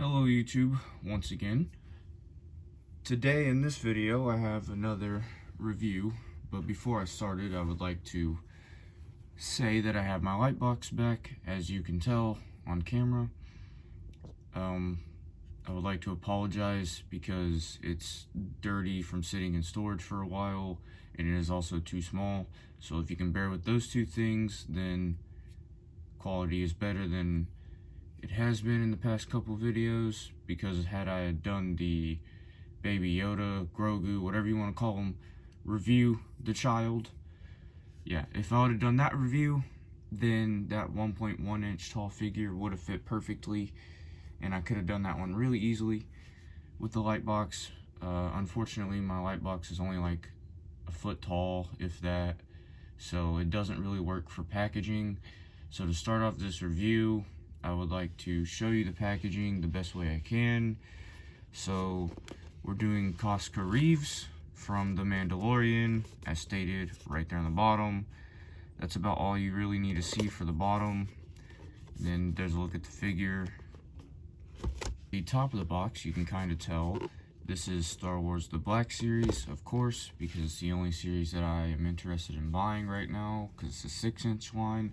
Hello YouTube, once again. Today in this video I have another review, but before I started I would like to say that I have my light box back, as you can tell on camera. I would like to apologize because it's dirty from sitting in storage for a while, and it is also too small. So if you can bear with those two things, then quality is better than it has been in the past couple videos, because had I done the Baby Yoda, Grogu, whatever you want to call him, review, the child, yeah, if I would have done that review, then that 1.1 inch tall figure would have fit perfectly, and I could have done that one really easily with the light box. Unfortunately, my light box is only like a foot tall, if that, so it doesn't really work for packaging. So to start off this review, I would like to show you the packaging the best way I can. So we're doing Koska Reeves from The Mandalorian, as stated right there on the bottom. That's about all you really need to see for the bottom. Then there's a look at the figure. The top of the box, you can kind of tell this is Star Wars The Black Series, of course, because it's the only series that I am interested in buying right now, because it's a 6-inch line.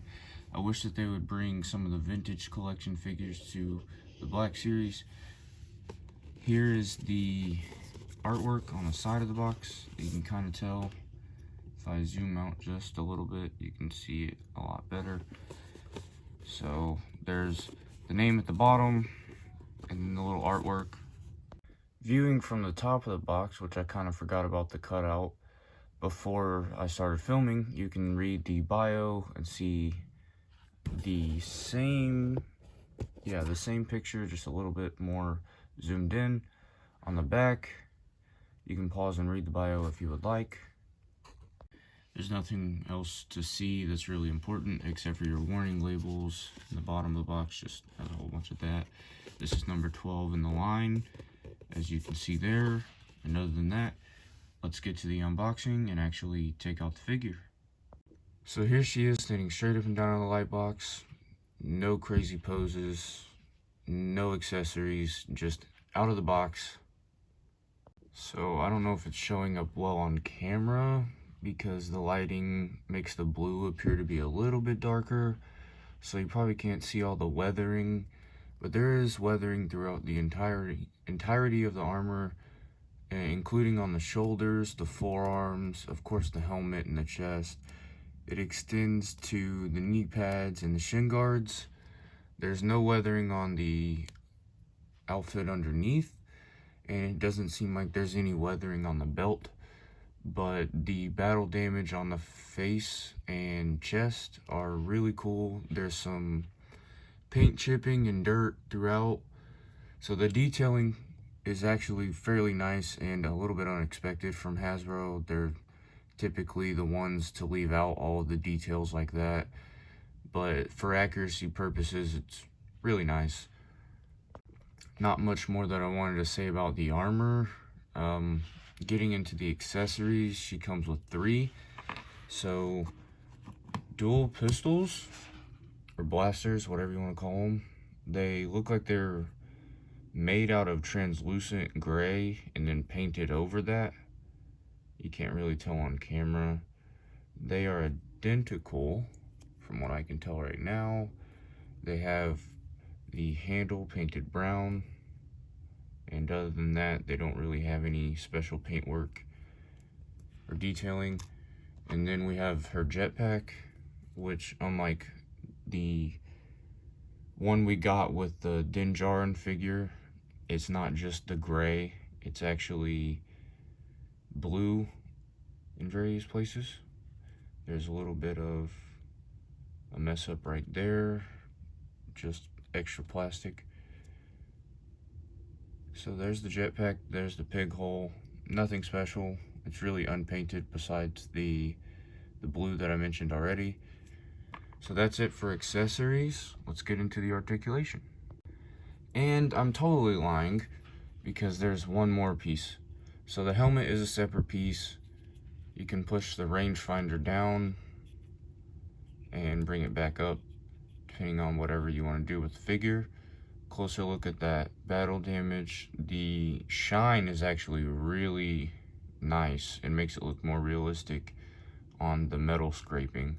I wish that they would bring some of the vintage collection figures to the Black Series. Here is the artwork on the side of the box. You can kind of tell. If I zoom out just a little bit, you can see it a lot better. So there's the name at the bottom, and then the little artwork. Viewing from the top of the box, which I kind of forgot about the cutout before I started filming, you can read the bio and see the same picture, just a little bit more zoomed in. On the back, you can pause and read the bio if you would like. There's nothing else to see that's really important except for your warning labels. In the bottom of the box just has a whole bunch of that. This is number 12 in the line, as you can see there. And other than that, let's get to the unboxing and actually take out the figure. So here she is, standing straight up and down on the light box. No crazy poses, no accessories, just out of the box. So I don't know if it's showing up well on camera, because the lighting makes the blue appear to be a little bit darker, so you probably can't see all the weathering, but there is weathering throughout the entirety of the armor, including on the shoulders, the forearms, of course the helmet and the chest. It extends to the knee pads and the shin guards. There's no weathering on the outfit underneath, and it doesn't seem like there's any weathering on the belt. But the battle damage on the face and chest are really cool. There's some paint chipping and dirt throughout, so the detailing is actually fairly nice and a little bit unexpected from Hasbro. They're typically the ones to leave out all of the details like that, but for accuracy purposes, it's really nice. Not much more that I wanted to say about the armor. Getting into the accessories, she comes with 3. So dual pistols, or blasters, whatever you want to call them. They look like they're made out of translucent gray and then painted over that. You can't really tell on camera. They are identical from what I can tell right now. They have the handle painted brown, and other than that, they don't really have any special paintwork or detailing. And then we have her jetpack, which, unlike the one we got with the Din Djarin figure, it's not just the gray, it's actually blue in various places. There's a little bit of a mess up right there, just extra plastic. So there's the jetpack, there's the pig hole. Nothing special. It's really unpainted besides the blue that I mentioned already. So that's it for accessories. Let's get into the articulation. And I'm totally lying, because there's one more piece. So the helmet is a separate piece. You can push the rangefinder down and bring it back up, depending on whatever you want to do with the figure. closer look at that battle damage, the shine is actually really nice. It makes it look more realistic on the metal scraping.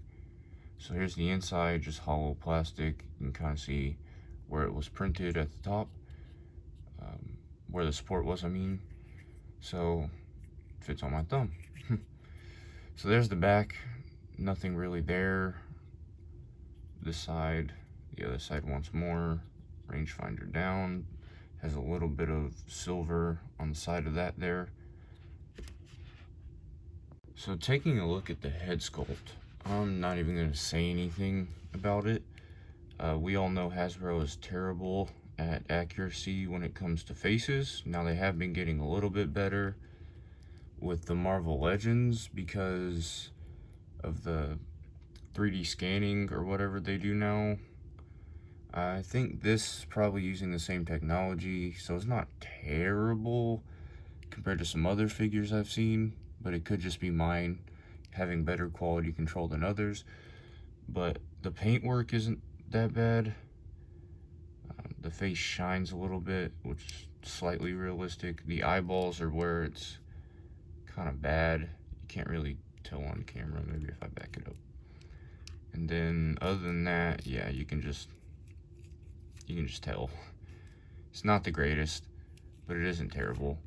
So here's the inside, just hollow plastic. You can kind of see where it was printed at the top, where the support was, I mean. So fits on my thumb. So there's the back, nothing really there. This side, the other side once more, rangefinder down, has a little bit of silver on the side of that there. So taking a look at the head sculpt, I'm not even going to say anything about it. We all know Hasbro is terrible at accuracy when it comes to faces. Now they have been getting a little bit better with the Marvel Legends because of the 3D scanning or whatever they do now. I think this is probably using the same technology, so it's not terrible compared to some other figures I've seen, but it could just be mine having better quality control than others. But the paintwork isn't that bad. The face shines a little bit, which is slightly realistic. The eyeballs are where it's kind of bad. You can't really tell on camera, maybe if I back it up. And then other than that, yeah, you can just tell. It's not the greatest, but it isn't terrible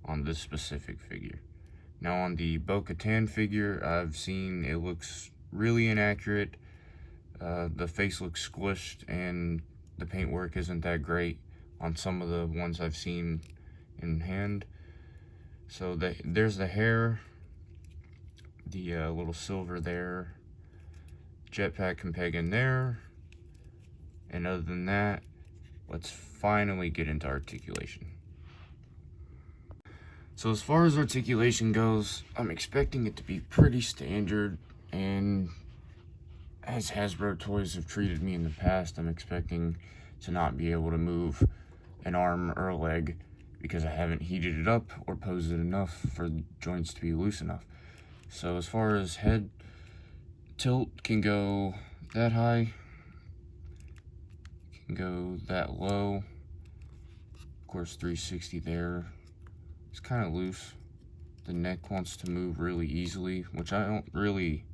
on this specific figure. Now on the Bo-Katan figure, I've seen it looks really inaccurate. The face looks squished and the paintwork isn't that great on some of the ones I've seen in hand. So there's the hair, the little silver there, jetpack can peg in there, and other than that, let's finally get into articulation. So as far as articulation goes, I'm expecting it to be pretty standard, and as Hasbro toys have treated me in the past, I'm expecting to not be able to move an arm or a leg because I haven't heated it up or posed it enough for the joints to be loose enough. So as far as head tilt, can go that high, can go that low. Of course, 360 there. It's kind of loose. The neck wants to move really easily, which I don't really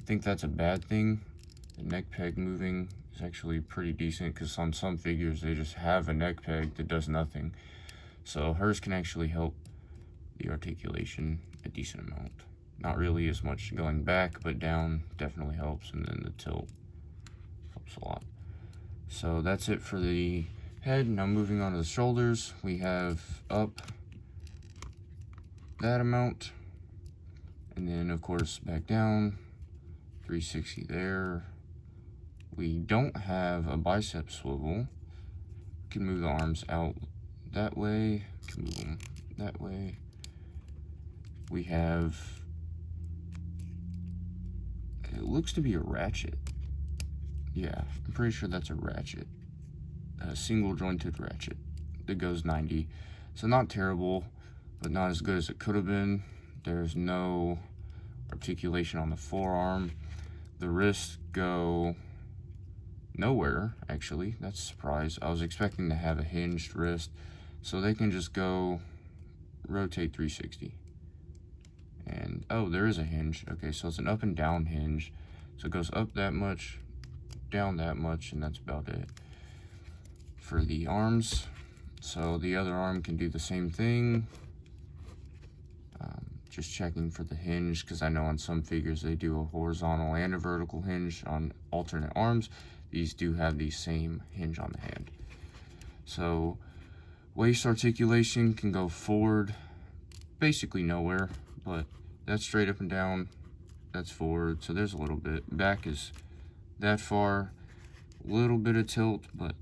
think that's a bad thing. The neck peg moving is actually pretty decent because on some figures they just have a neck peg that does nothing. So hers can actually help the articulation a decent amount. Not really as much going back, but down definitely helps, and then the tilt helps a lot. So that's it for the head. Now moving on to the shoulders, we have up that amount, and then of course back down, 360 there. We don't have a bicep swivel. We can move the arms out that way, can move them that way. We have, it looks to be a ratchet. Yeah, I'm pretty sure that's a ratchet. A single jointed ratchet that goes 90. So not terrible, but not as good as it could have been. There's no articulation on the forearm. The wrists go nowhere, actually. That's a surprise. I was expecting to have a hinged wrist. So they can just go rotate 360. And, oh, there is a hinge. Okay, so it's an up and down hinge. So it goes up that much, down that much, and that's about it. For the arms, so the other arm can do the same thing. Just checking for the hinge, because I know on some figures they do a horizontal and a vertical hinge on alternate arms. These do have the same hinge on the hand. So waist articulation can go forward basically nowhere, but that's straight up and down, that's forward, so there's a little bit. Back is that far, a little bit of tilt, but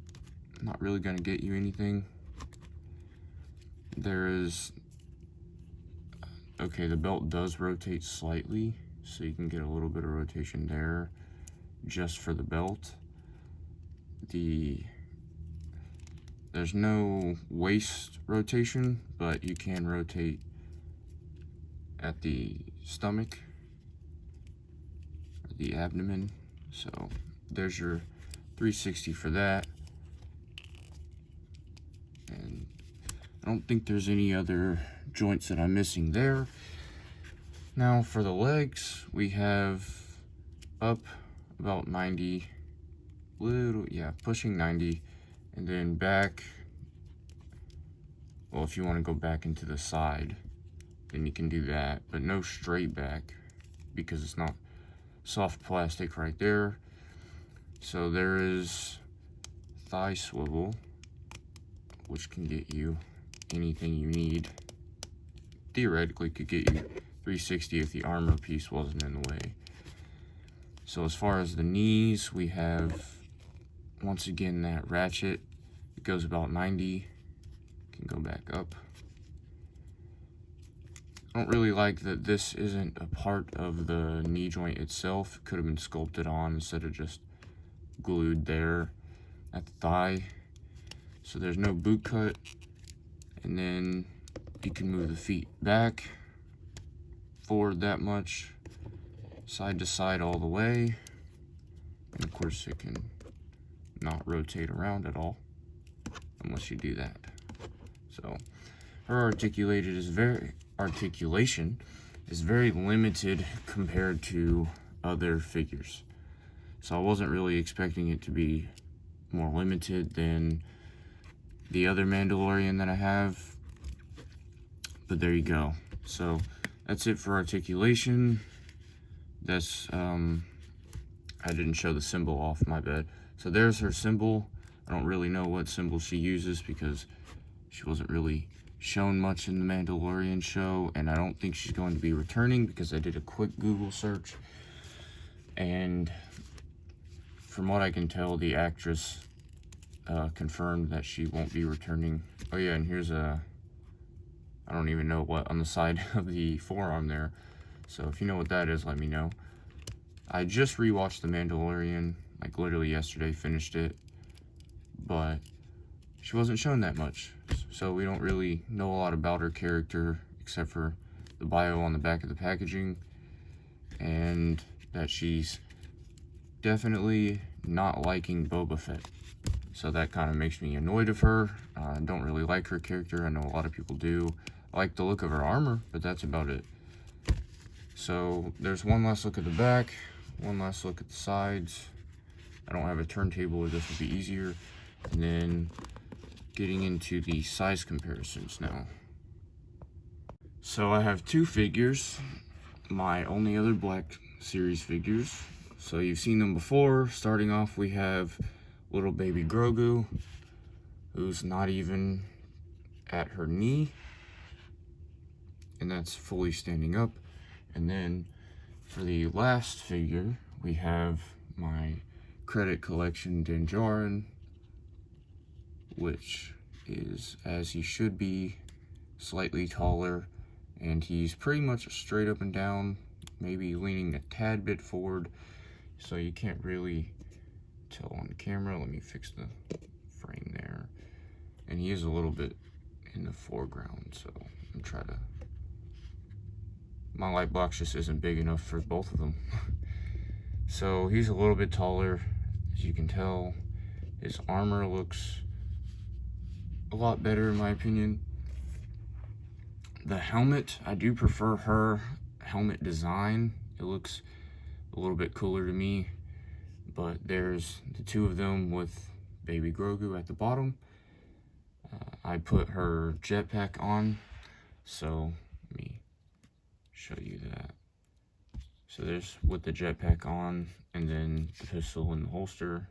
not really going to get you anything. There is, okay, the belt does rotate slightly, so you can get a little bit of rotation there just for the belt. There's no waist rotation, but you can rotate at the stomach, the abdomen. So there's your 360 for that. I don't think there's any other joints that I'm missing there. Now for the legs, we have up about 90, pushing 90, and then back, well, if you want to go back into the side, then you can do that, but no straight back because it's not soft plastic right there. So there is thigh swivel, which can get you anything you need. Theoretically could get you 360 if the armor piece wasn't in the way. So as far as the knees, we have, once again, that ratchet. It goes about 90. Can go back up. I don't really like that this isn't a part of the knee joint itself. It could have been sculpted on instead of just glued there at the thigh. So there's no boot cut. And then you can move the feet back, forward that much, side to side all the way. And of course it can not rotate around at all unless you do that. So her articulation is very limited compared to other figures. So I wasn't really expecting it to be more limited than the other Mandalorian that I have, but there you go. So that's it for articulation. That's I didn't show the symbol off, my bad. So there's her symbol. I don't really know what symbol she uses because she wasn't really shown much in the Mandalorian show, and I don't think she's going to be returning because I did a quick Google search, and from what I can tell, the actress confirmed that she won't be returning. Oh yeah, and here's I don't even know what on the side of the forearm there. So if you know what that is, let me know. I just rewatched The Mandalorian, like literally yesterday, finished it, but she wasn't shown that much. So we don't really know a lot about her character except for the bio on the back of the packaging, and that she's definitely not liking Boba Fett. So that kind of makes me annoyed of her. I don't really like her character. I know a lot of people do. I like the look of her armor, but that's about it. So there's one last look at the back, one last look at the sides. I don't have a turntable, or this would be easier. And then getting into the size comparisons now. So I have two figures, my only other Black Series figures. So you've seen them before. Starting off, we have little baby Grogu, who's not even at her knee, and that's fully standing up. And then for the last figure, we have my credit collection Din Djarin, which is as he should be, slightly taller, and he's pretty much straight up and down, maybe leaning a tad bit forward, so you can't really tell on camera. Let me fix the frame there. And he is a little bit in the foreground, so I'm trying to, my light box just isn't big enough for both of them. So he's a little bit taller, as you can tell. His armor looks a lot better in my opinion. The helmet, I do prefer her helmet design. It looks a little bit cooler to me. But there's the two of them with baby Grogu at the bottom. I put her jetpack on, so let me show you that. So there's with the jetpack on, and then the pistol in the holster.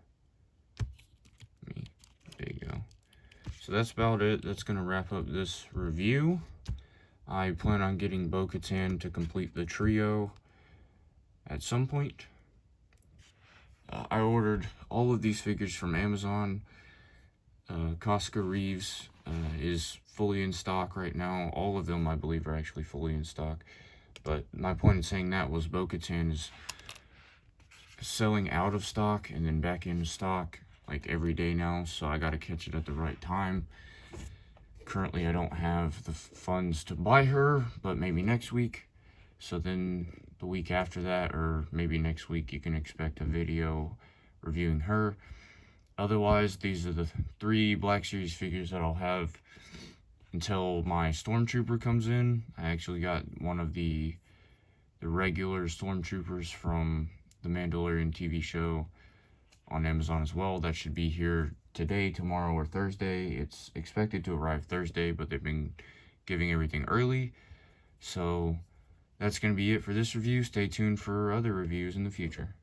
There you go. So that's about it. That's going to wrap up this review. I plan on getting Bo-Katan to complete the trio at some point. I ordered all of these figures from Amazon. Koska Reeves is fully in stock right now. All of them, I believe, are actually fully in stock. But my point in saying that was Bo-Katan is selling out of stock and then back in stock like every day now. So I got to catch it at the right time. Currently, I don't have the funds to buy her, but maybe next week. So then the week after that, or maybe next week, you can expect a video reviewing her. Otherwise, these are the 3 Black Series figures that I'll have until my Stormtrooper comes in. I actually got one of the regular Stormtroopers from the Mandalorian TV show on Amazon as well. That should be here today, tomorrow, or Thursday. It's expected to arrive Thursday, but they've been giving everything early. So that's going to be it for this review. Stay tuned for other reviews in the future.